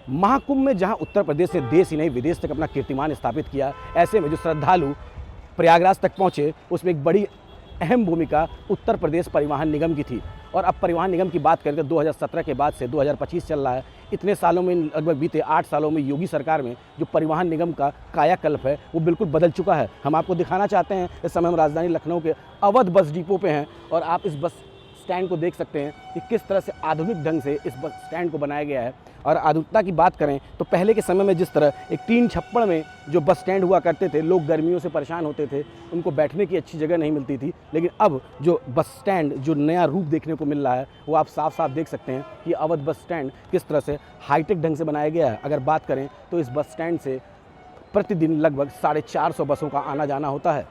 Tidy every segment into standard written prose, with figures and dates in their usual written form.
महाकुंभ में जहां उत्तर प्रदेश ने देश ही नहीं विदेश तक अपना कीर्तिमान स्थापित किया, ऐसे में जो श्रद्धालु प्रयागराज तक पहुंचे उसमें एक बड़ी अहम भूमिका उत्तर प्रदेश परिवहन निगम की थी। और अब परिवहन निगम की बात करें तो 2017 के बाद से 2025 चल रहा है, इतने सालों में लगभग बीते 8 सालों में योगी सरकार में जो परिवहन निगम का कायाकल्प है वो बिल्कुल बदल चुका है। हम आपको दिखाना चाहते हैं, इस समय हम राजधानी लखनऊ के अवध बस डिपो पे हैं और आप इस बस स्टैंड को देख सकते हैं कि किस तरह से आधुनिक ढंग से इस बस स्टैंड को बनाया गया है। और आधुनिकता की बात करें तो पहले के समय में जिस तरह एक टीन छप्पड़ में जो बस स्टैंड हुआ करते थे, लोग गर्मियों से परेशान होते थे, उनको बैठने की अच्छी जगह नहीं मिलती थी, लेकिन अब जो बस स्टैंड जो नया रूप देखने को मिल रहा है वो आप साफ साफ देख सकते हैं कि अवध बस स्टैंड किस तरह से हाईटेक ढंग से बनाया गया है। अगर बात करें तो इस बस स्टैंड से प्रतिदिन लगभग 450 बसों का आना जाना होता है।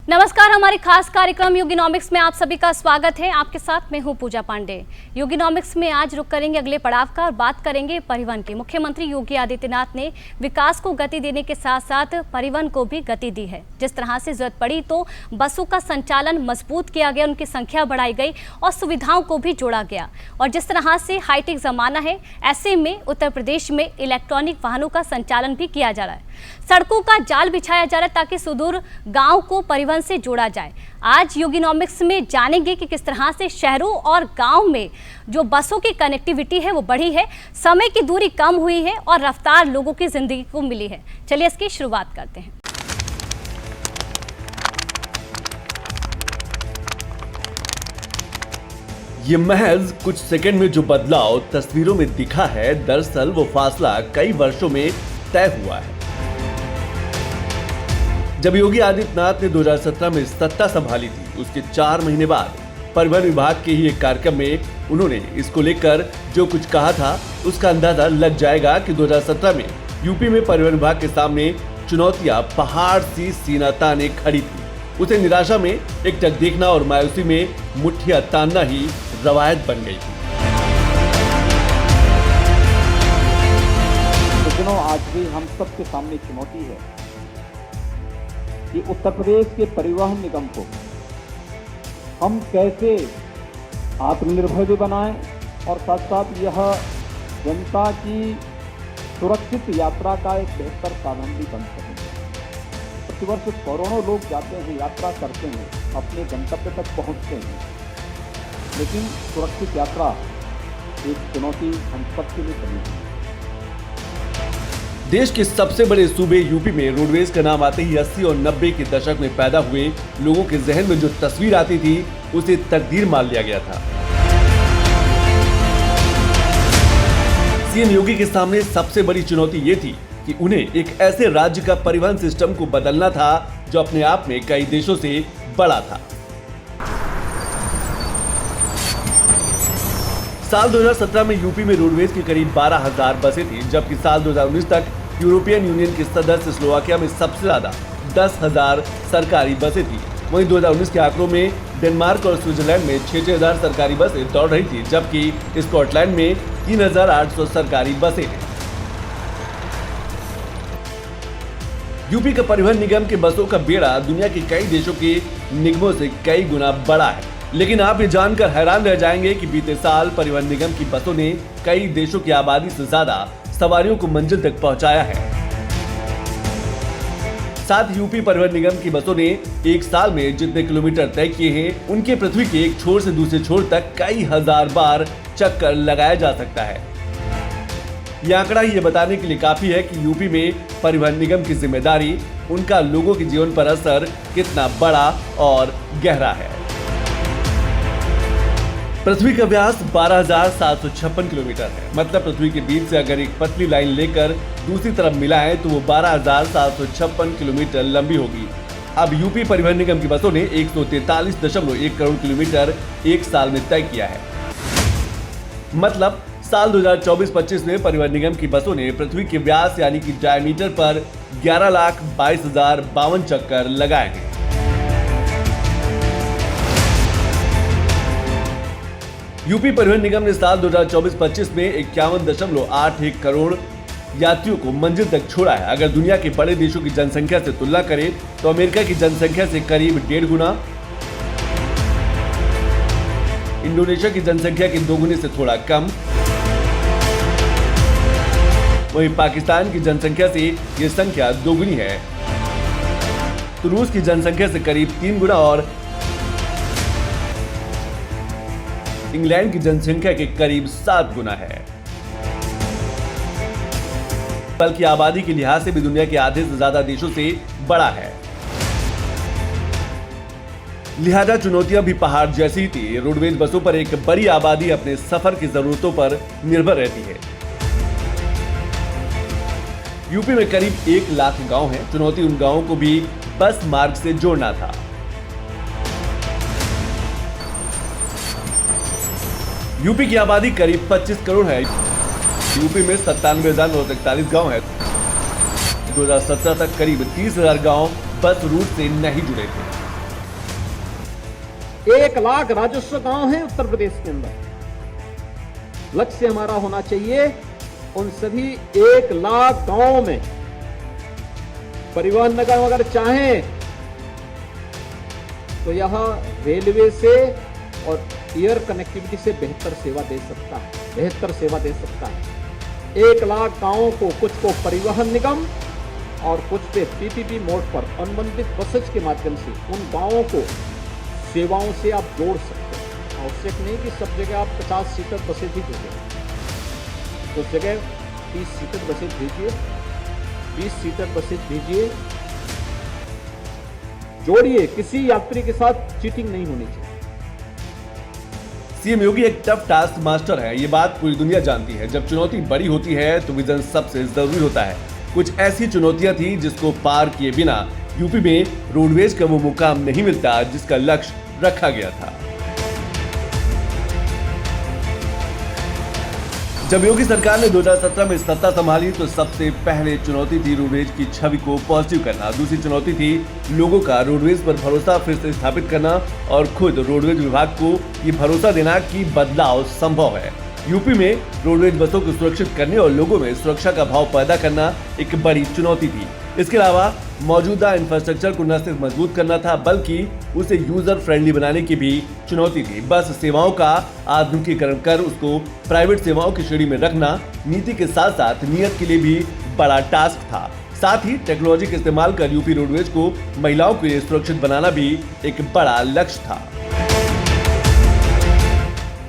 नमस्कार, हमारे खास कार्यक्रम योगिनॉमिक्स में आप सभी का स्वागत है। आपके साथ मैं हूं पूजा पांडे। योगिनॉमिक्स में आज रुक करेंगे अगले पड़ाव का और बात करेंगे परिवहन की। मुख्यमंत्री योगी आदित्यनाथ ने विकास को गति देने के साथ साथ परिवहन को भी गति दी है। जिस तरह से जरूरत पड़ी तो बसों का संचालन मजबूत किया गया, उनकी संख्या बढ़ाई गई और सुविधाओं को भी जोड़ा गया। और जिस तरह से हाईटेक जमाना है, ऐसे में उत्तर प्रदेश में इलेक्ट्रॉनिक वाहनों का संचालन भी किया जा रहा है। सड़कों का जाल बिछाया जा रहा है ताकि सुदूर गांव को परिवहन से जोड़ा जाए। आज योगिनॉमिक्स में जानेंगे कि किस तरह से शहरों और गांव में जो बसों की कनेक्टिविटी है वो बढ़ी है, समय की दूरी कम हुई है और रफ्तार लोगों की जिंदगी को मिली है। चलिए इसकी शुरुआत करते हैं। ये महज कुछ सेकंड में जो बदलाव तस्वीरों में दिखा है, दरअसल वो फासला कई वर्षों में तय हुआ है। जब योगी आदित्यनाथ ने 2017 में सत्ता संभाली थी, उसके 4 महीने बाद परिवहन विभाग के ही एक कार्यक्रम में उन्होंने इसको लेकर जो कुछ कहा था उसका अंदाजा लग जाएगा कि 2017 में यूपी में परिवहन विभाग के सामने चुनौतियां पहाड़ सी सीना ताने खड़ी थी। उसे निराशा में एकटक देखना और मायूसी में मुट्ठियां तानना ही रवायत बन गई थी। लेकिन आज भी हम सबके सामने चुनौती है कि उत्तर प्रदेश के परिवहन निगम को हम कैसे आत्मनिर्भर भी बनाएं और साथ साथ यह जनता की सुरक्षित यात्रा का एक बेहतर साधन भी बन सके। प्रतिवर्ष करोड़ों लोग जाते हैं, यात्रा करते हैं, अपने गंतव्य तक पहुंचते हैं, लेकिन सुरक्षित यात्रा एक चुनौती हम सबके लिए बनी है। देश के सबसे बड़े सूबे यूपी में रोडवेज का नाम आते ही 80 और 90 के दशक में पैदा हुए लोगों के जहन में जो तस्वीर आती थी उसे तकदीर मान लिया गया था। सीएम योगी के सामने सबसे बड़ी चुनौती ये थी कि उन्हें एक ऐसे राज्य का परिवहन सिस्टम को बदलना था जो अपने आप में कई देशों से बड़ा था। साल 2017 में यूपी में रोडवेज की करीब 12,000 बसें थी, जबकि साल 2019 तक यूरोपियन यूनियन के सदस्य स्लोवाकिया में सबसे ज्यादा 10,000 सरकारी बसें थी। वहीं 2019 के आंकड़ों में डेनमार्क और स्विट्जरलैंड में 6,000 सरकारी बसें दौड़ रही थी, जबकि स्कॉटलैंड में 3,800 सरकारी बसें थी। यूपी का परिवहन निगम के बसों का बेड़ा दुनिया के कई देशों के निगमों से कई गुना बड़ा है, लेकिन आप ये जानकर हैरान रह जाएंगे कि बीते साल परिवहन निगम की बसों ने कई देशों की आबादी से ज्यादा सवारियों को मंजिल तक पहुंचाया है। साथ यूपी परिवहन निगम की बसों ने एक साल में जितने किलोमीटर तय किए हैं, उनके पृथ्वी के एक छोर से दूसरे छोर तक कई हजार बार चक्कर लगाया जा सकता है। यह आंकड़ा ये बताने के लिए काफी है कि यूपी में परिवहन निगम की जिम्मेदारी, उनका लोगों के जीवन पर असर कितना बड़ा और गहरा है। पृथ्वी का व्यास 12,756 किलोमीटर है। मतलब पृथ्वी के बीच से अगर एक पतली लाइन लेकर दूसरी तरफ मिलाएं तो वो 12,756 किलोमीटर लंबी होगी। अब यूपी परिवहन निगम की बसों ने 143.1 करोड़ किलोमीटर एक साल में तय किया है। मतलब साल 2024-25 में परिवहन निगम की बसों ने पृथ्वी के व्यास यानी कि डायमीटर पर 11,22,052 चक्कर लगाए हैं। यूपी परिवहन निगम ने साल 2024-25 में 51.81 करोड़ यात्रियों को मंजिल तक छोड़ा है। अगर दुनिया के बड़े देशों की जनसंख्या से तुलना करें तो अमेरिका की जनसंख्या से करीब 1.5 गुना, इंडोनेशिया की जनसंख्या के 2 गुने से थोड़ा कम, वहीं पाकिस्तान की जनसंख्या से ये संख्या 2 गुनी है, तो रूस की जनसंख्या से करीब 3 गुना और इंग्लैंड की जनसंख्या के करीब 7 गुना है। बल्कि आबादी के लिहाज से भी दुनिया के आधे से ज्यादा देशों से बड़ा है। लिहाजा चुनौतियां भी पहाड़ जैसी ही थी। रोडवेज बसों पर एक बड़ी आबादी अपने सफर की जरूरतों पर निर्भर रहती है। यूपी में करीब 1 लाख गांव हैं। चुनौती उन गांवों को भी बस मार्ग से जोड़ना था। यूपी की आबादी करीब 25 करोड़ है। यूपी में 97,941 गांव है। 2017 तक करीब 30,000 गांव बस रूट से नहीं जुड़े थे। 1 लाख राजस्व गांव हैं उत्तर प्रदेश के अंदर। लक्ष्य हमारा होना चाहिए उन सभी 1 लाख गांवों में परिवहन निगम अगर चाहें तो यह रेलवे से और एयर कनेक्टिविटी से बेहतर सेवा दे सकता है। 1 लाख गांवों को, कुछ को परिवहन निगम और कुछ पे पीपीपी मोड पर अनुबंधित बसेज के माध्यम से उन गांवों को सेवाओं से आप जोड़ सकते हैं। आवश्यक नहीं कि सब जगह आप 50 सीटर बसेज ही भेजें, उस जगह 30 सीटर बसेज भेजिए, 20 सीटर बसेज भेजिए, जोड़िए। किसी यात्री के साथ चीटिंग नहीं होनी चाहिए। सीएम योगी एक टफ टास्क मास्टर है, ये बात पूरी दुनिया जानती है। जब चुनौती बड़ी होती है तो विजन सबसे जरूरी होता है। कुछ ऐसी चुनौतियां थी जिसको पार किए बिना यूपी में रोडवेज का वो मुकाम नहीं मिलता जिसका लक्ष्य रखा गया था। जब योगी सरकार ने 2017 में सत्ता संभाली तो सबसे पहले चुनौती थी रोडवेज की छवि को पॉजिटिव करना। दूसरी चुनौती थी लोगों का रोडवेज पर भरोसा फिर से स्थापित करना और खुद रोडवेज विभाग को ये भरोसा देना कि बदलाव संभव है। यूपी में रोडवेज बसों को सुरक्षित करने और लोगों में सुरक्षा का भाव पैदा करना एक बड़ी चुनौती थी। इसके अलावा मौजूदा इंफ्रास्ट्रक्चर को न सिर्फ मजबूत करना था बल्कि उसे यूजर फ्रेंडली बनाने की भी चुनौती थी। बस सेवाओं का आधुनिकीकरण कर उसको प्राइवेट सेवाओं की श्रेणी में रखना नीति के साथ साथ नियत के लिए भी बड़ा टास्क था। साथ ही टेक्नोलॉजी का इस्तेमाल कर यूपी रोडवेज को महिलाओं के लिए सुरक्षित बनाना भी एक बड़ा लक्ष्य था।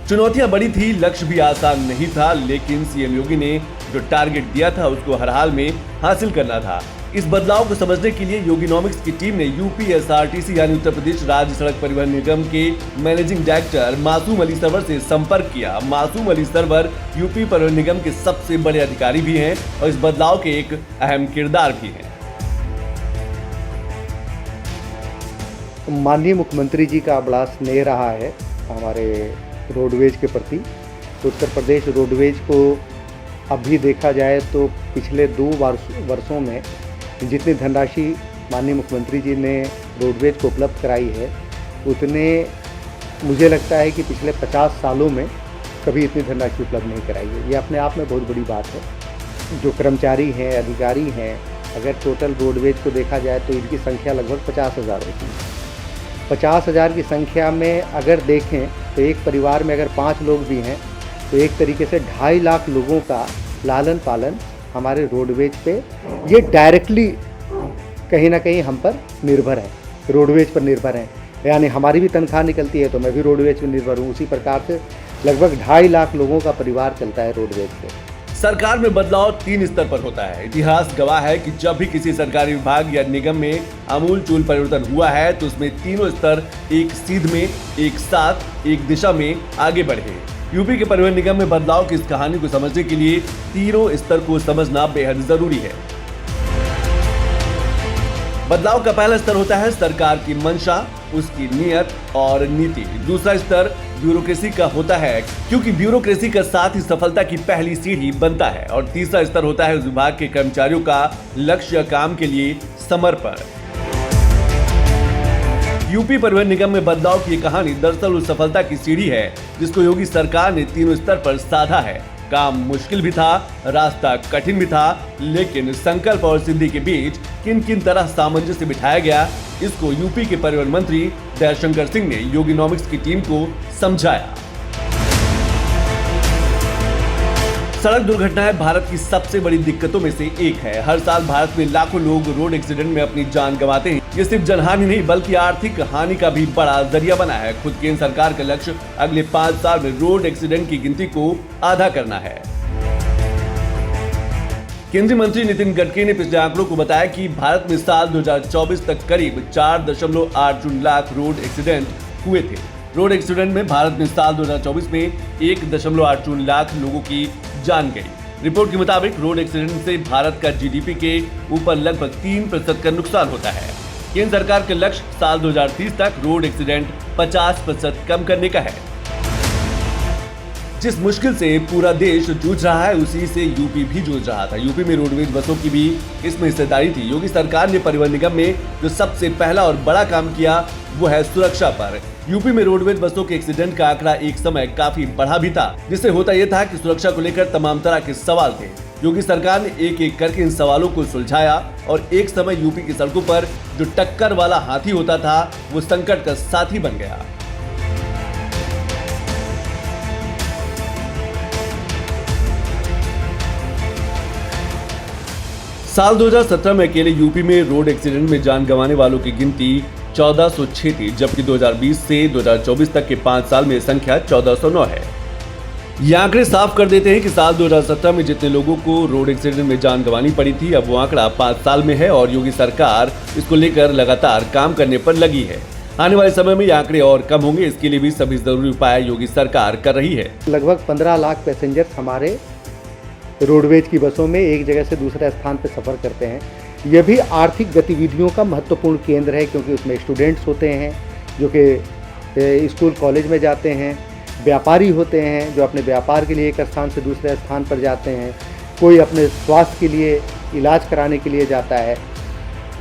चुनौतियां बड़ी थी, लक्ष्य भी आसान नहीं था, लेकिन सीएम योगी ने जो टारगेट दिया था उसको हर हाल में हासिल करना था। इस बदलाव को समझने के लिए योगिनॉमिक्स की टीम ने यूपीएसआरटीसी यानी उत्तर प्रदेश राज्य सड़क परिवहन निगम के मैनेजिंग डायरेक्टर मासूम अली सरवर से संपर्क किया। मासूम अली सरवर यूपी परिवहन निगम के सबसे बड़े अधिकारी भी हैं और इस बदलाव के एक अहम किरदार भी हैं। माननीय मुख्यमंत्री जी का बड़ा स्नेह रहा है हमारे रोडवेज के प्रति। तो उत्तर प्रदेश रोडवेज को अभी देखा जाए तो पिछले 2 वर्षों में जितनी धनराशि माननीय मुख्यमंत्री जी ने रोडवेज को उपलब्ध कराई है उतने मुझे लगता है कि पिछले 50 सालों में कभी इतनी धनराशि उपलब्ध नहीं कराई है। ये अपने आप में बहुत बड़ी बात है। जो कर्मचारी हैं, अधिकारी हैं, अगर टोटल रोडवेज को देखा जाए तो इनकी संख्या लगभग 50,000 होती है। 50,000 की संख्या में अगर देखें तो एक परिवार में अगर 5 लोग भी हैं तो एक तरीके से 2.5 लाख लोगों का लालन पालन हमारे रोडवेज पे ये डायरेक्टली कहीं ना कहीं हम पर निर्भर है, रोडवेज पर निर्भर है। यानी हमारी भी तनख्वाह निकलती है तो मैं भी रोडवेज पर निर्भर हूँ। उसी प्रकार से लगभग 2.5 लाख लोगों का परिवार चलता है रोडवेज से। सरकार में बदलाव 3 स्तर पर होता है। इतिहास गवाह है कि जब भी किसी सरकारी विभाग या निगम में आमूल-चूल परिवर्तन हुआ है तो उसमें तीनों स्तर एक सीध में, एक साथ, एक दिशा में आगे बढ़े। यूपी के परिवहन निगम में बदलाव की इस कहानी को समझने के लिए तीनों स्तर को समझना बेहद जरूरी है। बदलाव का पहला स्तर होता है सरकार की मंशा, उसकी नियत और नीति। दूसरा स्तर ब्यूरोक्रेसी का होता है क्योंकि ब्यूरोक्रेसी का साथ ही सफलता की पहली सीढ़ी बनता है। और तीसरा स्तर होता है उस विभाग के कर्मचारियों का लक्ष्य काम के लिए समर्पण। यूपी परिवहन निगम में बदलाव की कहानी दरअसल उस सफलता की सीढ़ी है जिसको योगी सरकार ने तीनों स्तर पर साधा है। काम मुश्किल भी था, रास्ता कठिन भी था, लेकिन संकल्प और सिद्धि के बीच किन किन तरह सामंजस्य बिठाया गया, इसको यूपी के परिवहन मंत्री दयाशंकर सिंह ने योगिनॉमिक्स की टीम को समझाया। सड़क दुर्घटनाएं भारत की सबसे बड़ी दिक्कतों में से एक है। हर साल भारत में लाखों लोग रोड एक्सीडेंट में अपनी जान गंवाते हैं। ये सिर्फ जनहानि नहीं बल्कि आर्थिक हानि का भी बड़ा जरिया बना है। खुद केंद्र सरकार का लक्ष्य अगले 5 साल में रोड एक्सीडेंट की गिनती को आधा करना है। केंद्रीय मंत्री नितिन गडकरी ने पिछले आंकड़ों को बताया कि भारत में साल 2024 तक करीब 4.8 लाख रोड एक्सीडेंट हुए थे। रोड एक्सीडेंट में भारत में साल 2024 में 1.8 लाख लोगों की जान गई। रिपोर्ट के मुताबिक रोड एक्सीडेंट से भारत का जीडीपी के ऊपर लगभग 3% का नुकसान होता है। केंद्र सरकार का लक्ष्य साल 2030 तक रोड एक्सीडेंट 50% कम करने का है। जिस मुश्किल से पूरा देश जूझ रहा है उसी से यूपी भी जूझ रहा था। यूपी में रोडवेज बसों की भी इसमें हिस्सेदारी थी। योगी सरकार ने परिवहन निगम में जो सबसे पहला और बड़ा काम किया वो है सुरक्षा पर। यूपी में रोडवेज बसों के एक्सीडेंट का आंकड़ा एक समय काफी बढ़ा भी था, जिससे होता यह था कि सुरक्षा को लेकर तमाम तरह के सवाल थे। योगी सरकार ने एक एक करके इन सवालों को सुलझाया और एक समय यूपी की सड़कों पर जो टक्कर वाला हाथी होता था वो संकट का साथी बन गया। साल 2017 में अकेले यूपी में रोड एक्सीडेंट में जान गंवाने वालों की गिनती 1406 थी, जबकि 2020 से 2024 तक के 5 साल में संख्या 1409 है। ये आंकड़े साफ कर देते हैं कि साल 2017 में जितने लोगों को रोड एक्सीडेंट में जान गंवानी पड़ी थी, अब वो आंकड़ा 5 साल में है और योगी सरकार इसको लेकर लगातार काम करने पर लगी है। आने वाले समय में ये आंकड़े और कम होंगे, इसके लिए भी सभी जरूरी उपाय योगी सरकार कर रही है। लगभग 15 लाख पैसेंजर्स हमारे रोडवेज की बसों में एक जगह से दूसरे स्थान पर सफ़र करते हैं। यह भी आर्थिक गतिविधियों का महत्वपूर्ण केंद्र है, क्योंकि उसमें स्टूडेंट्स होते हैं जो कि स्कूल कॉलेज में जाते हैं, व्यापारी होते हैं जो अपने व्यापार के लिए एक स्थान से दूसरे स्थान पर जाते हैं, कोई अपने स्वास्थ्य के लिए इलाज कराने के लिए जाता है,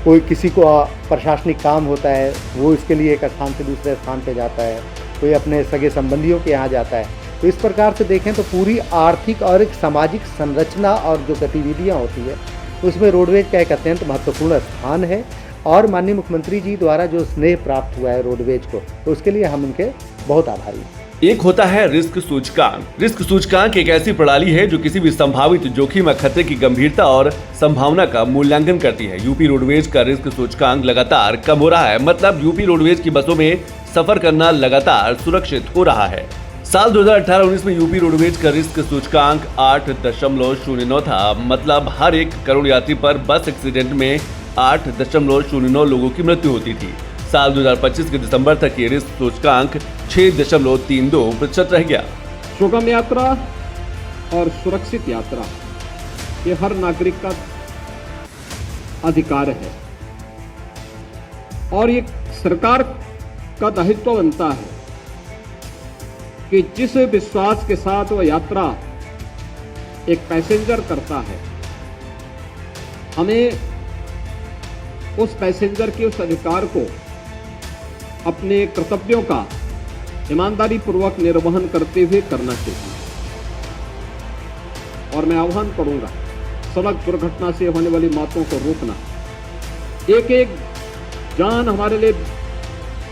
कोई किसी को प्रशासनिक काम होता है वो इसके लिए एक स्थान से दूसरे स्थान पर जाता है, कोई अपने सगे संबंधियों के यहाँ जाता है। तो इस प्रकार से देखें तो पूरी आर्थिक और एक सामाजिक संरचना और जो गतिविधियाँ होती है उसमें रोडवेज का एक अत्यंत महत्वपूर्ण स्थान है। और माननीय मुख्यमंत्री जी द्वारा जो स्नेह प्राप्त हुआ है रोडवेज को, तो उसके लिए हम उनके बहुत आभारी हैं। एक होता है रिस्क सूचकांक। रिस्क सूचकांक एक ऐसी प्रणाली है जो किसी भी संभावित जोखिम या खतरे की गंभीरता और संभावना का मूल्यांकन करती है। यूपी रोडवेज का रिस्क सूचकांक लगातार कम हो रहा है, मतलब यूपी रोडवेज की बसों में सफर करना लगातार सुरक्षित हो रहा है। साल 2018-19 में यूपी रोडवेज का रिस्क सूचकांक 8.09 था, मतलब हर 1 करोड़ यात्री पर बस एक्सीडेंट में 8.09 लोगों की मृत्यु होती थी। साल 2025 के दिसंबर तक ये रिस्क सूचकांक 6.32% रह गया। सुगम यात्रा और सुरक्षित यात्रा ये हर नागरिक का अधिकार है और ये सरकार का दायित्व बनता है कि जिस विश्वास के साथ वह यात्रा एक पैसेंजर करता है, हमें उस पैसेंजर के उस अधिकार को अपने कर्तव्यों का ईमानदारी पूर्वक निर्वहन करते हुए करना चाहिए। और मैं आह्वान करूंगा, सड़क दुर्घटना से होने वाली मौतों को रोकना। एक एक जान हमारे लिए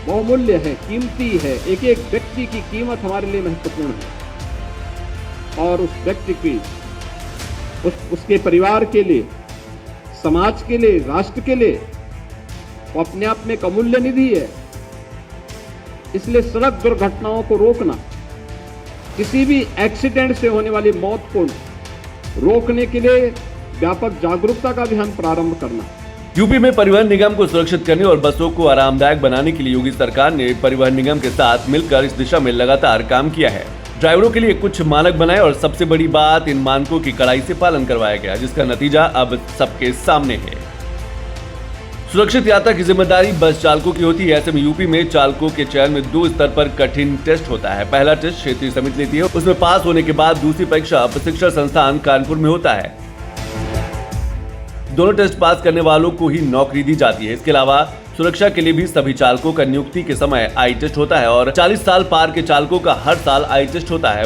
बहुमूल्य है, कीमती है। एक एक व्यक्ति की कीमत हमारे लिए महत्वपूर्ण है और उस व्यक्ति की उसके परिवार के लिए, समाज के लिए, राष्ट्र के लिए वो अपने आप में एक अमूल्य निधि है। इसलिए सड़क दुर्घटनाओं को रोकना, किसी भी एक्सीडेंट से होने वाली मौत को रोकने के लिए व्यापक जागरूकता का अभियान प्रारंभ करना। यूपी में परिवहन निगम को सुरक्षित करने और बसों को आरामदायक बनाने के लिए योगी सरकार ने परिवहन निगम के साथ मिलकर इस दिशा में लगातार काम किया है। ड्राइवरों के लिए कुछ मानक बनाए और सबसे बड़ी बात, इन मानकों की कड़ाई से पालन करवाया गया, जिसका नतीजा अब सबके सामने है। सुरक्षित यात्रा की जिम्मेदारी बस चालकों की होती है। ऐसे में यूपी में चालकों के चयन में 2 स्तर पर कठिन टेस्ट होता है। पहला टेस्ट क्षेत्रीय समिति लेती है, उसमें पास होने के बाद दूसरी परीक्षा प्रशिक्षण संस्थान कानपुर में होता है। दोनों टेस्ट पास करने वालों को ही नौकरी दी जाती है। इसके अलावा सुरक्षा के लिए भी सभी चालकों का नियुक्ति के समय आई टेस्ट होता है और 40 साल पार के चालकों का हर साल आई टेस्ट होता है।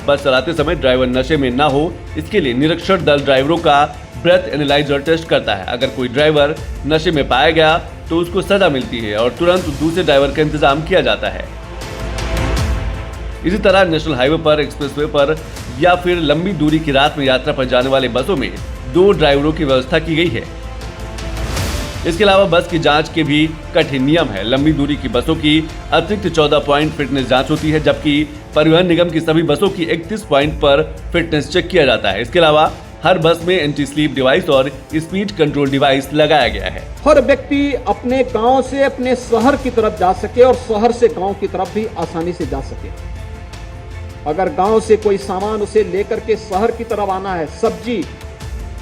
बस चलाते समय ड्राइवर नशे में न हो, इसके लिए निरीक्षण दल ड्राइवरों का ब्रेथ एनालाइजर टेस्ट करता है। अगर कोई ड्राइवर नशे में पाया गया तो उसको सजा मिलती है और तुरंत दूसरे ड्राइवर का इंतजाम किया जाता है। इसी तरह नेशनल हाईवे पर, एक्सप्रेसवे पर या फिर लंबी दूरी की रात में यात्रा पर जाने वाले बसों में 2 ड्राइवरों की व्यवस्था की गई है। इसके अलावा बस की जांच के भी कठिन नियम है। लंबी दूरी की बसों की अतिरिक्त 14 पॉइंट फिटनेस जांच होती है, जबकि परिवहन निगम की सभी बसों की 31 पॉइंट पर फिटनेस चेक किया जाता है। इसके अलावा हर बस में एंटी स्लीप डिवाइस और स्पीड कंट्रोल डिवाइस लगाया गया है। हर व्यक्ति अपने गांव से अपने शहर की तरफ जा सके और शहर से गांव की तरफ भी आसानी से जा सके। अगर गांव से कोई सामान उसे लेकर के शहर की तरफ आना है, सब्जी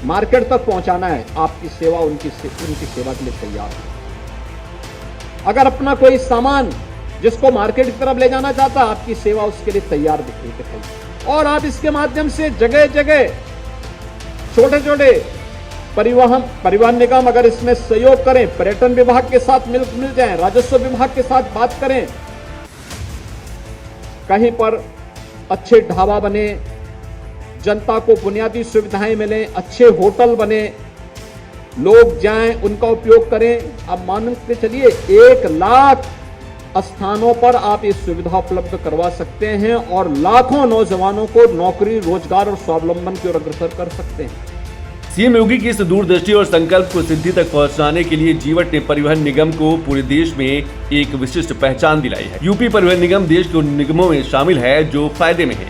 मार्केट तक पहुंचाना है, आपकी सेवा उनकी सेवा के लिए तैयार है। अगर अपना कोई सामान जिसको मार्केट की तरफ ले जाना चाहता है, आपकी सेवा उसके लिए तैयार दिखाई। और आप इसके माध्यम से जगह जगह छोटे छोटे परिवहन निगम अगर इसमें सहयोग करें, पर्यटन विभाग के साथ मिल जाएं, राजस्व विभाग के साथ बात करें, कहीं पर अच्छे ढाबा बने, जनता को बुनियादी सुविधाएं मिले, अच्छे होटल बने, लोग जाएं, उनका उपयोग करें। अब मान के चलिए 1 लाख स्थानों पर आप ये सुविधा उपलब्ध करवा सकते हैं और लाखों नौजवानों को नौकरी, रोजगार और स्वावलंबन की ओर अग्रसर कर सकते हैं। सीएम योगी की इस दूरदृष्टि और संकल्प को सिद्धि तक पहुंचाने के लिए जीवट ने परिवहन निगम को पूरे देश में एक विशिष्ट पहचान दिलाई है। यूपी परिवहन निगम देश के उन निगमों में शामिल है जो फायदे में है।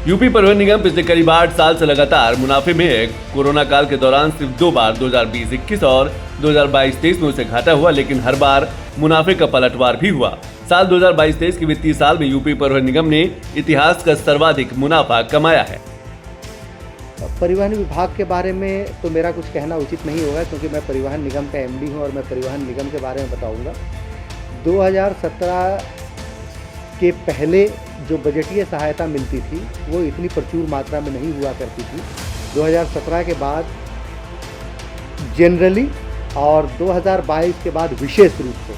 यूपी परिवहन निगम पिछले करीब 8 साल से लगातार मुनाफे में है। कोरोना काल के दौरान सिर्फ 2 बार 2020-21 और 2022-23 में उसे घाटा हुआ, लेकिन हर बार मुनाफे का पलटवार भी हुआ। साल 2022-23 के वित्तीय साल में यूपी परिवहन निगम ने इतिहास का सर्वाधिक मुनाफा कमाया है। परिवहन विभाग के बारे में तो मेरा कुछ कहना उचित नहीं होगा, क्योंकि मैं परिवहन निगम का एमडी हूं और मैं परिवहन निगम के बारे में बताऊंगा। 2017 के पहले जो बजटीय सहायता मिलती थी वो इतनी प्रचुर मात्रा में नहीं हुआ करती थी। 2017 के बाद जनरली और 2022 के बाद विशेष रूप से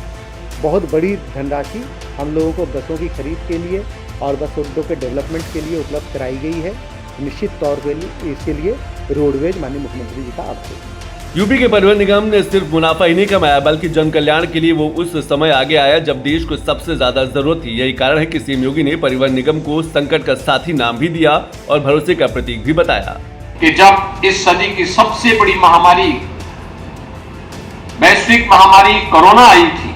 बहुत बड़ी धनराशि हम लोगों को बसों की खरीद के लिए और बस अड्डों के डेवलपमेंट के लिए उपलब्ध कराई गई है। निश्चित तौर पर इसके लिए रोडवेज माननीय मुख्यमंत्री जी का आभार। यूपी के परिवहन निगम ने सिर्फ मुनाफा ही नहीं कमाया, बल्कि जन कल्याण के लिए वो उस समय आगे आया जब देश को सबसे ज्यादा जरूरत थी। यही कारण है कि सीएम योगी ने परिवहन निगम को संकट का साथी नाम भी दिया और भरोसे का प्रतीक भी बताया कि जब इस सदी की सबसे बड़ी महामारी, वैश्विक महामारी कोरोना आई थी,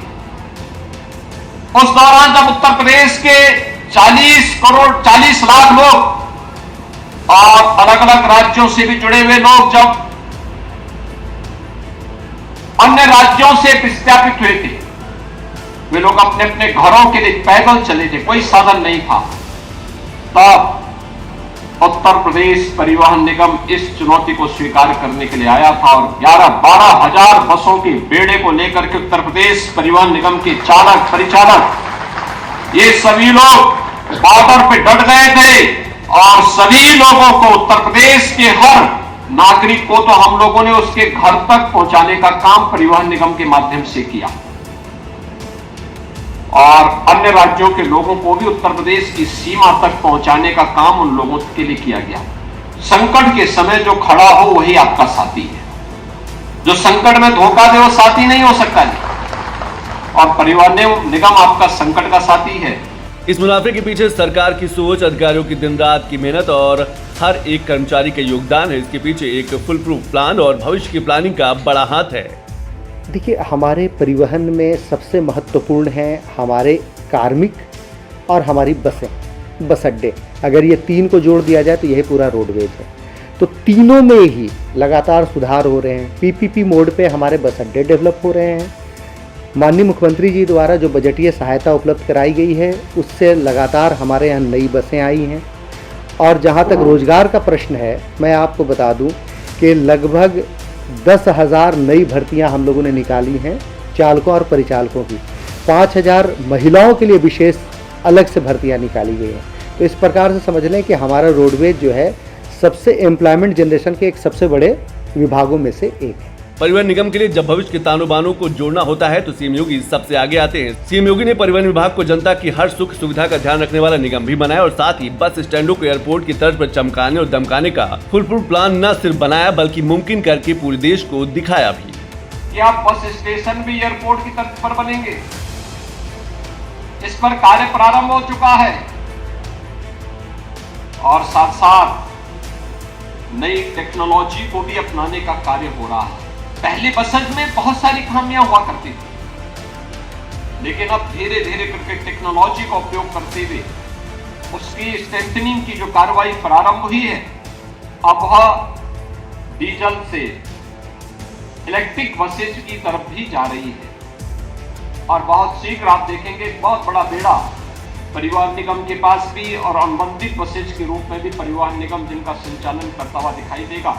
उस दौरान जब उत्तर प्रदेश के 40 लाख लोग और अलग अलग राज्यों से भी जुड़े हुए लोग जब अन्य राज्यों से विस्थापित हुए थे, वे लोग अपने अपने घरों के लिए पैदल चले थे, कोई साधन नहीं था, तब उत्तर प्रदेश परिवहन निगम इस चुनौती को स्वीकार करने के लिए आया था और 11-12 हजार बसों के बेड़े को लेकर के उत्तर प्रदेश परिवहन निगम के चालक, परिचालक, ये सभी लोग बॉर्डर पे डट गए थे और सभी लोगों को, उत्तर प्रदेश के हर नागरिक को तो हम लोगों ने उसके घर तक पहुंचाने का काम परिवहन निगम के माध्यम से किया और अन्य राज्यों के लोगों को भी उत्तर प्रदेश की सीमा तक पहुंचाने का काम उन लोगों के लिए किया गया। संकट के समय जो खड़ा हो वही आपका साथी है, जो संकट में धोखा दे वो साथी नहीं हो सकता है और परिवहन निगम आपका संकट का साथी है। इस मुनाफे के पीछे सरकार की सोच, अधिकारियों की दिन रात की मेहनत और हर एक कर्मचारी का योगदान है। इसके पीछे एक फुल प्रूफ प्लान और भविष्य की प्लानिंग का बड़ा हाथ है। देखिए, हमारे परिवहन में सबसे महत्वपूर्ण है हमारे कार्मिक और हमारी बसें, बस अड्डे। अगर ये 3 को जोड़ दिया जाए तो यही पूरा रोडवेज है। तो तीनों में ही लगातार सुधार हो रहे हैं। पीपीपी मोड पे हमारे बस अड्डे डेवलप हो रहे हैं। माननीय मुख्यमंत्री जी द्वारा जो बजटीय सहायता उपलब्ध कराई गई है उससे लगातार हमारे यहाँ नई बसें आई हैं। और जहाँ तक रोजगार का प्रश्न है, मैं आपको बता दूं कि लगभग 10,000 नई भर्तियां हम लोगों ने निकाली हैं चालकों और परिचालकों की। 5,000 महिलाओं के लिए विशेष अलग से भर्तियां निकाली गई हैं। तो इस प्रकार से समझ लें कि हमारा रोडवेज जो है सबसे एम्प्लॉयमेंट जनरेशन के एक सबसे बड़े विभागों में से एक है। परिवहन निगम के लिए जब भविष्य के तानों बानों को जोड़ना होता है तो सीएम योगी सबसे आगे आते हैं। सीएम योगी ने परिवहन विभाग को जनता की हर सुख सुविधा का ध्यान रखने वाला निगम भी बनाया और साथ ही बस स्टैंडों को एयरपोर्ट की तर्ज पर चमकाने और दमकाने का फुल प्रूफ प्लान न सिर्फ बनाया बल्कि मुमकिन करके पूरे देश को दिखाया भी। क्या बस स्टेशन भी एयरपोर्ट की तर्ज पर बनेंगे? इस पर कार्य प्रारंभ हो चुका है और साथ साथ नई टेक्नोलॉजी को भी अपनाने का कार्य हो रहा है। पहले बसेज में बहुत सारी खामियां हुआ करती थी, लेकिन अब धीरे धीरे करके टेक्नोलॉजी का उपयोग करते हुए उसकी स्ट्रेंथनिंग की जो कार्रवाई प्रारंभ हुई है, अब वह डीजल से इलेक्ट्रिक बसेज की तरफ भी जा रही है और बहुत शीघ्र आप देखेंगे बहुत बड़ा बेड़ा परिवहन निगम के पास भी और अनुबंधित बसेज के रूप में भी परिवहन निगम जिनका संचालन करता हुआ दिखाई देगा,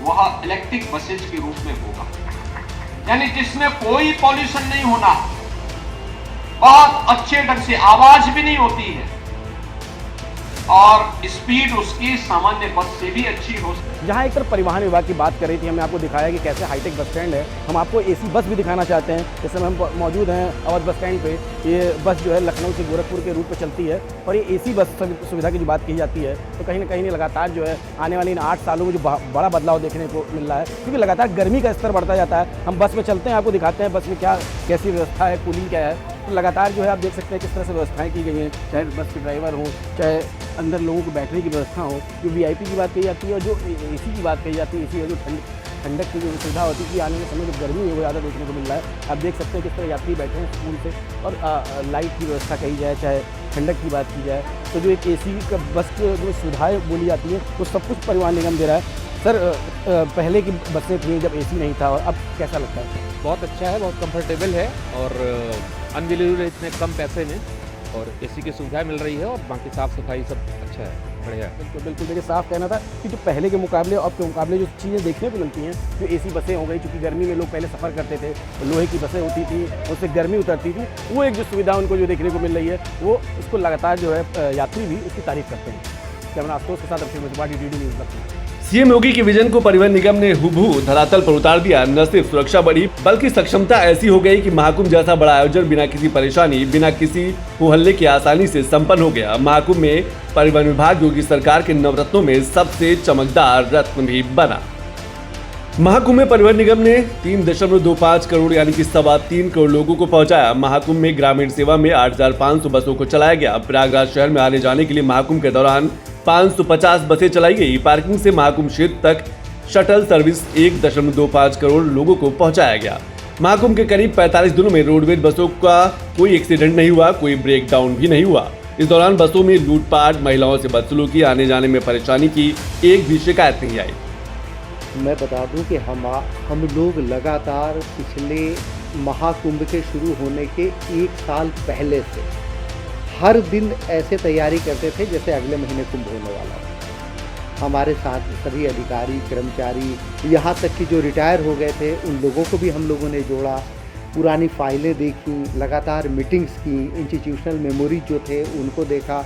वह इलेक्ट्रिक बसेज के रूप में होगा, यानी जिसमें कोई पॉल्यूशन नहीं होना, बहुत अच्छे ढंग से आवाज भी नहीं होती है और स्पीड उसकी सामान्य बस से भी अच्छी हो। जहाँ एक तरफ परिवहन विभाग की बात कर रही थी, हमने आपको दिखाया कि कैसे हाईटेक बस स्टैंड है। हम आपको एसी बस भी दिखाना चाहते हैं। इस समय हम मौजूद हैं अवध बस स्टैंड पे। ये बस जो है लखनऊ से गोरखपुर के रूट पे चलती है और ये एसी बस सुविधा की जो बात की जाती है तो कहीं ना कहीं लगातार जो है आने वाले इन 8 सालों में जो बड़ा बदलाव देखने को मिल रहा है, क्योंकि लगातार गर्मी का स्तर बढ़ता जाता है। हम बस में चलते हैं, आपको दिखाते हैं बस में क्या कैसी व्यवस्था है, कूलिंग क्या है। तो लगातार जो है आप देख सकते हैं किस तरह से व्यवस्थाएँ की गई हैं, चाहे बस के ड्राइवर हों, चाहे अंदर लोगों को बैठने की व्यवस्था हो। जो वीआईपी की बात कही जाती है और जो एसी की बात कही जाती है, एसी और जो ठंडक की जो सुविधा होती है कि आने के समय जो गर्मी है वो ज़्यादा देखने को मिल रहा है। आप देख सकते हैं किस तरह यात्री बैठे हैं सुकून से। और लाइट की व्यवस्था कही जाए, चाहे ठंडक की बात की जाए, तो जो एक एसी का बस की जो सुविधाएँ बोली जाती हैं वो सब कुछ परिवहन निगम दे रहा है। सर, पहले की बसें थी जब एसी नहीं था, और अब कैसा लगता है? बहुत अच्छा है, बहुत कंफर्टेबल है और अनबिलीवेबल इतने कम पैसे में और एसी की सुविधा मिल रही है और बाकी साफ़ सफाई सब अच्छा है, बढ़िया है। बिल्कुल बिल्कुल, देखिए साफ कहना था कि जो पहले के मुकाबले और अब के मुकाबले जो चीज़ें देखने को मिलती हैं, जो एसी बसें हो गई, चूँकि गर्मी में लोग पहले सफ़र करते थे, लोहे की बसें होती थी, उससे गर्मी उतरती थी, वो एक जो सुविधा उनको जो देखने को मिल रही है वो उसको लगातार जो है यात्री भी उसकी तारीफ करते हैं। कैमरा आशुतोष के साथ अभिषेक मजवाड़ी, DD न्यूज़ लखनऊ। सीएम योगी के विजन को परिवहन निगम ने हुबहू धरातल पर उतार दिया। न सिर्फ सुरक्षा बढ़ी बल्कि सक्षमता ऐसी हो गई कि महाकुंभ जैसा बड़ा आयोजन बिना किसी परेशानी, बिना किसी हो-हल्ले के आसानी से संपन्न हो गया। महाकुंभ में परिवहन विभाग योगी सरकार के नवरत्नों में सबसे चमकदार रत्न भी बना। महाकुंभ में परिवहन निगम ने 3.25 करोड़ यानी कि 3.25 करोड़ लोगों को पहुंचाया। महाकुंभ में ग्रामीण सेवा में 8,500 बसों को चलाया गया। प्रयागराज शहर में आने जाने के लिए महाकुंभ के दौरान 550 बसें चलाई गई। पार्किंग से महाकुंभ क्षेत्र तक शटल सर्विस 1.25 करोड़ लोगों को पहुंचाया गया। महाकुंभ के करीब 45 दिनों में रोडवेज बसों का कोई एक्सीडेंट नहीं हुआ, कोई ब्रेक डाउन भी नहीं हुआ। इस दौरान बसों में लूटपाट, महिलाओं से बदसलूकी, आने जाने में परेशानी की एक भी शिकायत नहीं आई। मैं बता दूं कि हम लोग लगातार पिछले महाकुंभ के शुरू होने के 1 साल पहले से हर दिन ऐसे तैयारी करते थे जैसे अगले महीने कुंभ होने वाला है। हमारे साथ सभी अधिकारी, कर्मचारी, यहाँ तक कि जो रिटायर हो गए थे उन लोगों को भी हम लोगों ने जोड़ा, पुरानी फाइलें देखी, लगातार मीटिंग्स की, इंस्टीट्यूशनल मेमोरीज जो थे उनको देखा,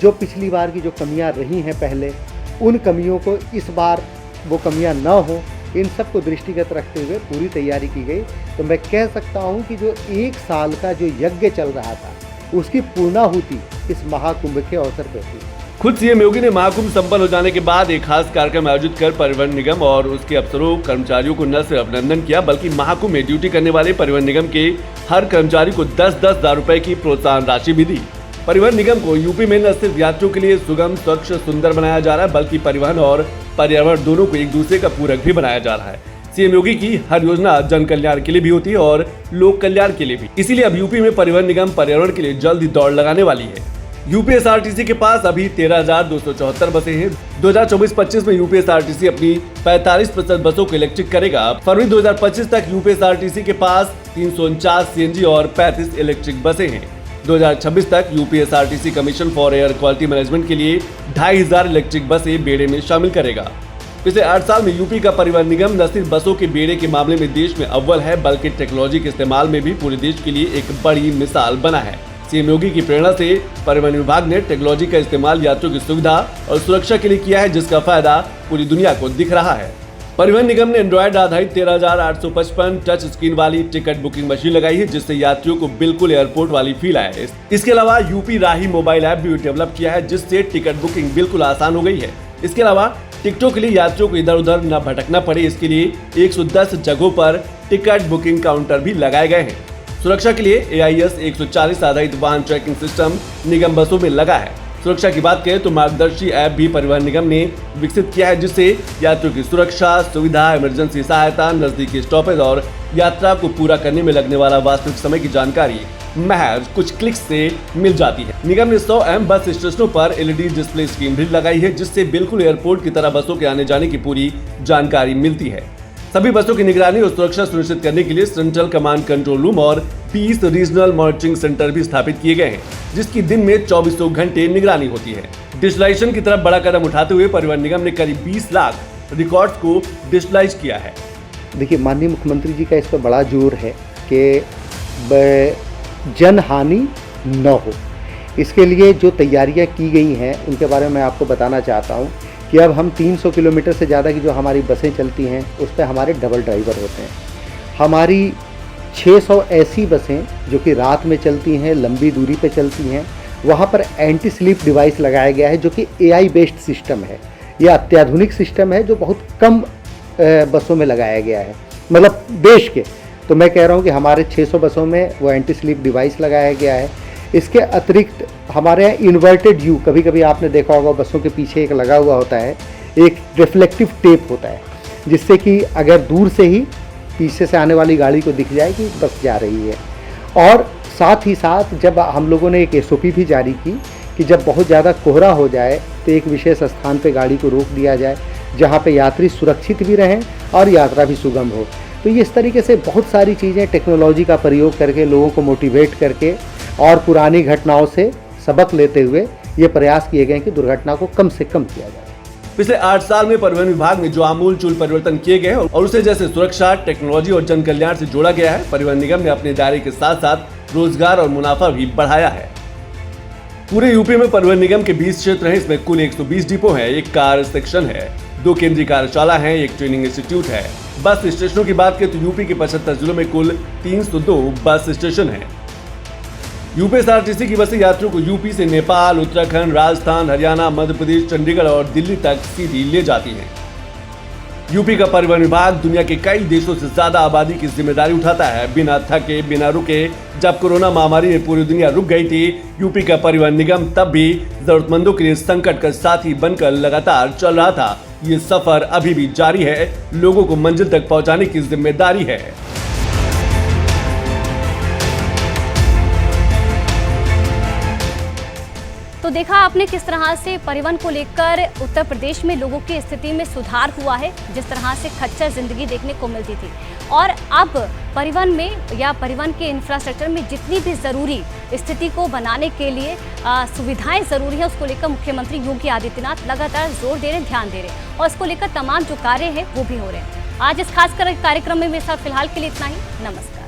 जो पिछली बार की जो कमियाँ रही हैं पहले, उन कमियों को इस बार वो कमियां ना हो, इन सब को दृष्टिगत रखते हुए पूरी तैयारी की गई। तो मैं कह सकता हूं कि जो 1 साल का जो यज्ञ चल रहा था उसकी पूर्णाहुति इस महाकुंभ के अवसर पर थी। खुद सीएम योगी ने महाकुंभ संपन्न हो जाने के बाद एक खास कार्यक्रम आयोजित कर परिवहन निगम और उसके अफसरों, कर्मचारियों को न सिर्फ अभिनंदन किया बल्कि महाकुंभ में ड्यूटी करने वाले परिवहन निगम के हर कर्मचारी को 10-10 हज़ार रुपए की प्रोत्साहन राशि भी दी। परिवहन निगम को यूपी में न सिर्फ यात्रियों के लिए सुगम, स्वच्छ, सुंदर बनाया जा रहा है बल्कि परिवहन और पर्यावरण दोनों को एक दूसरे का पूरक भी बनाया जा रहा है। सीएम योगी की हर योजना जन कल्याण के लिए भी होती है और लोक कल्याण के लिए भी। इसीलिए अब यूपी में परिवहन निगम पर्यावरण के लिए जल्द ही दौड़ लगाने वाली है। यूपीएसआरटीसी के पास अभी 13,274 बसें हैं। 2024-25 में यूपीएसआरटीसी अपनी 45% बसों को इलेक्ट्रिक करेगा। फरवरी 2025 तक यूपीएसआरटीसी के पास 349 सीएनजी और 35 इलेक्ट्रिक बसें हैं। 2026 तक UPSRTC commission for air quality management के लिए 2,500 इलेक्ट्रिक बसें बेड़े में शामिल करेगा। पिछले 8 साल में यूपी का परिवहन निगम न सिर्फ बसों के बेड़े के मामले में देश में अव्वल है बल्कि टेक्नोलॉजी के इस्तेमाल में भी पूरे देश के लिए एक बड़ी मिसाल बना है। सीएम योगी की प्रेरणा से परिवहन विभाग ने टेक्नोलॉजी का इस्तेमाल यात्रियों की सुविधा और सुरक्षा के लिए किया है, जिसका फायदा पूरी दुनिया को दिख रहा है। परिवहन निगम ने एंड्रॉयड आधारित 13,855 टच स्क्रीन वाली टिकट बुकिंग मशीन लगाई है, जिससे यात्रियों को बिल्कुल एयरपोर्ट वाली फील आए। इसके अलावा यूपी राही मोबाइल ऐप भी डेवलप किया है, जिससे टिकट बुकिंग बिल्कुल आसान हो गई है। इसके अलावा टिकटों के लिए यात्रियों को इधर उधर न भटकना पड़े, इसके लिए 110 जगहों पर टिकट बुकिंग काउंटर भी लगाए गए हैं। सुरक्षा के लिए AIS 140 आधारित वाहन ट्रैकिंग सिस्टम निगम बसों में लगा है। सुरक्षा की बात करें तो मार्गदर्शी ऐप भी परिवहन निगम ने विकसित किया है, जिससे यात्रियों की सुरक्षा, सुविधा, इमरजेंसी सहायता, नजदीकी स्टॉपेज और यात्रा को पूरा करने में लगने वाला वास्तविक समय की जानकारी महज कुछ क्लिक्स से मिल जाती है। निगम ने 100 अहम बस स्टेशनों पर LED डिस्प्ले स्क्रीन भी लगाई है, जिससे बिल्कुल एयरपोर्ट की तरह बसों के आने जाने की पूरी जानकारी मिलती है। सभी बसों की निगरानी और सुरक्षा सुनिश्चित करने के लिए सेंट्रल कमांड कंट्रोल रूम और 20 रीजनल मॉनिटरिंग सेंटर भी स्थापित किए गए हैं, जिसकी दिन में 24 घंटे निगरानी होती है। डिजिटलाइजेशन की तरफ बड़ा कदम उठाते हुए परिवहन निगम ने करीब 20 लाख रिकॉर्ड्स को डिजिटलाइज किया है। देखिए, माननीय मुख्यमंत्री जी का इस पर बड़ा जोर है कि जन हानि न हो। इसके लिए जो तैयारियां की गई हैं उनके बारे में मैं आपको बताना चाहता हूं कि अब हम 300 किलोमीटर से ज़्यादा की जो हमारी बसें चलती हैं उस पर हमारे डबल ड्राइवर होते हैं। हमारी 600 ऐसी बसें जो कि रात में चलती हैं, लंबी दूरी पे चलती हैं, वहाँ पर एंटी स्लीप डिवाइस लगाया गया है, जो कि AI बेस्ड सिस्टम है। यह अत्याधुनिक सिस्टम है जो बहुत कम बसों में लगाया गया है, मतलब देश के। तो मैं कह रहा हूँ कि हमारे 600 बसों में वो एंटी स्लीप डिवाइस लगाया गया है। इसके अतिरिक्त हमारे यहाँ इन्वर्टेड यू, कभी कभी आपने देखा होगा बसों के पीछे एक लगा हुआ होता है, एक रिफ्लेक्टिव टेप होता है, जिससे कि अगर दूर से ही पीछे से आने वाली गाड़ी को दिख जाए कि बस जा रही है। और साथ ही साथ जब हम लोगों ने एक SOP भी जारी की कि जब बहुत ज़्यादा कोहरा हो जाए तो एक विशेष स्थान पर गाड़ी को रोक दिया जाए, जहाँ पे यात्री सुरक्षित भी रहें और यात्रा भी सुगम हो। तो ये इस तरीके से बहुत सारी चीज़ें टेक्नोलॉजी का प्रयोग करके लोगों को मोटिवेट करके और पुरानी घटनाओं से सबक लेते हुए ये प्रयास किए गए कि दुर्घटना को कम से कम किया जाए। पिछले 8 साल में परिवहन विभाग में जो आमूलचूल परिवर्तन किए गए हैं और उसे जैसे सुरक्षा, टेक्नोलॉजी और जन कल्याण से जोड़ा गया है, परिवहन निगम ने अपने दायरे के साथ साथ रोजगार और मुनाफा भी बढ़ाया है। पूरे यूपी में परिवहन निगम के 20 क्षेत्र हैं। इसमें कुल 120 डिपो हैं, एक कार सेक्शन है, 2 केंद्रीय कार्यशाला हैं, एक ट्रेनिंग इंस्टीट्यूट है। बस स्टेशनों की बात करें तो यूपी के 75 जिलों में कुल 302 बस स्टेशन हैं। UPSRTC की बसें यात्रियों को यूपी से नेपाल, उत्तराखंड, राजस्थान, हरियाणा, मध्य प्रदेश, चंडीगढ़ और दिल्ली तक सीधी ले जाती हैं। यूपी का परिवहन विभाग दुनिया के कई देशों से ज्यादा आबादी की जिम्मेदारी उठाता है, बिना थके, बिना रुके। जब कोरोना महामारी में पूरी दुनिया रुक गई थी, यूपी का परिवहन निगम तब भी जरूरतमंदों के लिए संकट का साथी बनकर लगातार चल रहा था। ये सफर अभी भी जारी है, लोगों को मंजिल तक पहुंचाने की जिम्मेदारी है। तो देखा आपने किस तरह से परिवहन को लेकर उत्तर प्रदेश में लोगों की स्थिति में सुधार हुआ है, जिस तरह से खच्चर जिंदगी देखने को मिलती थी। और अब परिवहन में या परिवहन के इंफ्रास्ट्रक्चर में जितनी भी ज़रूरी स्थिति को बनाने के लिए सुविधाएं ज़रूरी है, उसको लेकर मुख्यमंत्री योगी आदित्यनाथ लगातार जोर दे रहे हैं, ध्यान दे रहे हैं, और इसको लेकर तमाम जो कार्य हैं वो भी हो रहे हैं। आज इस खास कार्यक्रम में मेरे साथ फिलहाल के लिए इतना ही। नमस्कार।